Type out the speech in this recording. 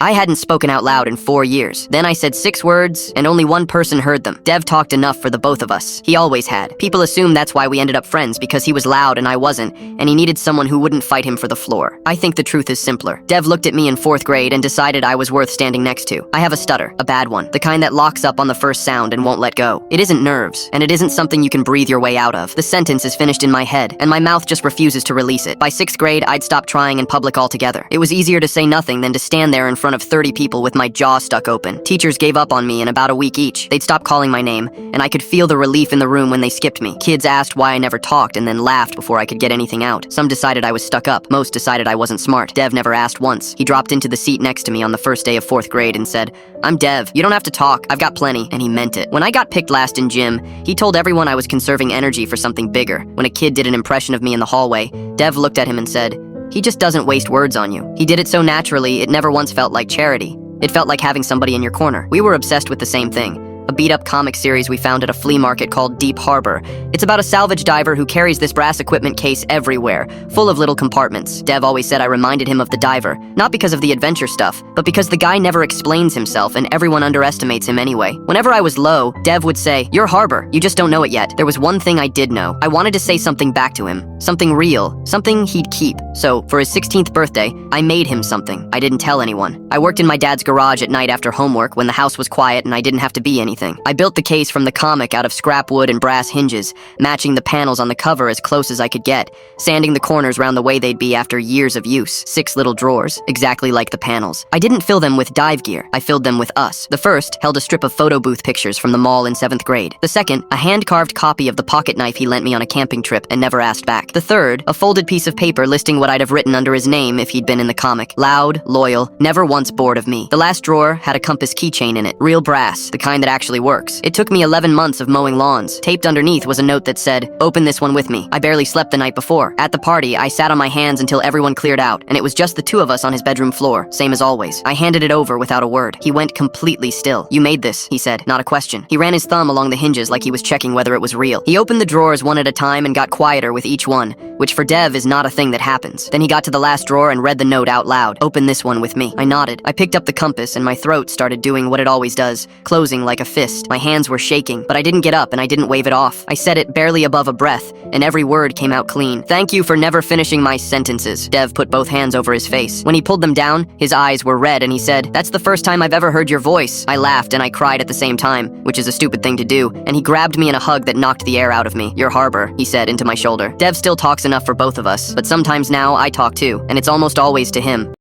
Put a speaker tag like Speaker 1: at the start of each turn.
Speaker 1: I hadn't spoken out loud in 4 years. Then I said 6 words, and only one person heard them. Dev talked enough for the both of us. He always had. People assume that's why we ended up friends, because he was loud and I wasn't, and he needed someone who wouldn't fight him for the floor. I think the truth is simpler. Dev looked at me in 4th grade and decided I was worth standing next to. I have a stutter, a bad one, the kind that locks up on the first sound and won't let go. It isn't nerves, and it isn't something you can breathe your way out of. The sentence is finished in my head, and my mouth just refuses to release it. By 6th grade, I'd stopped trying in public altogether. It was easier to say nothing than to stand there in front of 30 people with my jaw stuck open. Teachers gave up on me in about a week each. They'd stop calling my name, and I could feel the relief in the room when they skipped me. Kids asked why I never talked and then laughed before I could get anything out. Some decided I was stuck up. Most decided I wasn't smart. Dev never asked once. He dropped into the seat next to me on the first day of 4th grade and said, "I'm Dev. You don't have to talk. I've got plenty." And he meant it. When I got picked last in gym, he told everyone I was conserving energy for something bigger. When a kid did an impression of me in the hallway, Dev looked at him and said, "He just doesn't waste words on you." He did it so naturally, it never once felt like charity. It felt like having somebody in your corner. We were obsessed with the same thing. A beat-up comic series we found at a flea market called Deep Harbor. It's about a salvage diver who carries this brass equipment case everywhere, full of little compartments. Dev always said I reminded him of the diver, not because of the adventure stuff, but because the guy never explains himself and everyone underestimates him anyway. Whenever I was low, Dev would say, "You're Harbor, you just don't know it yet." There was one thing I did know. I wanted to say something back to him, something real, something he'd keep. So, for his 16th birthday, I made him something. I didn't tell anyone. I worked in my dad's garage at night after homework when the house was quiet and I didn't have to be anything. I built the case from the comic out of scrap wood and brass hinges, matching the panels on the cover as close as I could get, sanding the corners round the way they'd be after years of use. 6 little drawers, exactly like the panels. I didn't fill them with dive gear. I filled them with us. The first held a strip of photo booth pictures from the mall in 7th grade. The second, a hand-carved copy of the pocket knife he lent me on a camping trip and never asked back. The third, a folded piece of paper listing what I'd have written under his name if he'd been in the comic. Loud, loyal, never once bored of me. The last drawer had a compass keychain in it. Real brass, the kind that actually works. It took me 11 months of mowing lawns. Taped underneath was a note that said, "Open this one with me." I barely slept the night before. At the party, I sat on my hands until everyone cleared out, and it was just the 2 of us on his bedroom floor, same as always. I handed it over without a word. He went completely still. "You made this," he said, not a question. He ran his thumb along the hinges like he was checking whether it was real. He opened the drawers one at a time and got quieter with each one, which for Dev is not a thing that happens. Then he got to the last drawer and read the note out loud. "Open this one with me." I nodded. I picked up the compass and my throat started doing what it always does, closing like a fist. My hands were shaking, but I didn't get up and I didn't wave it off. I said it barely above a breath, and every word came out clean. "Thank you for never finishing my sentences." Dev put both hands over his face. When he pulled them down, his eyes were red and he said, "That's the first time I've ever heard your voice." I laughed and I cried at the same time, which is a stupid thing to do, and he grabbed me in a hug that knocked the air out of me. "You're Harbor," he said into my shoulder. Dev still talks enough for both of us, but sometimes now I talk too, and it's almost always to him.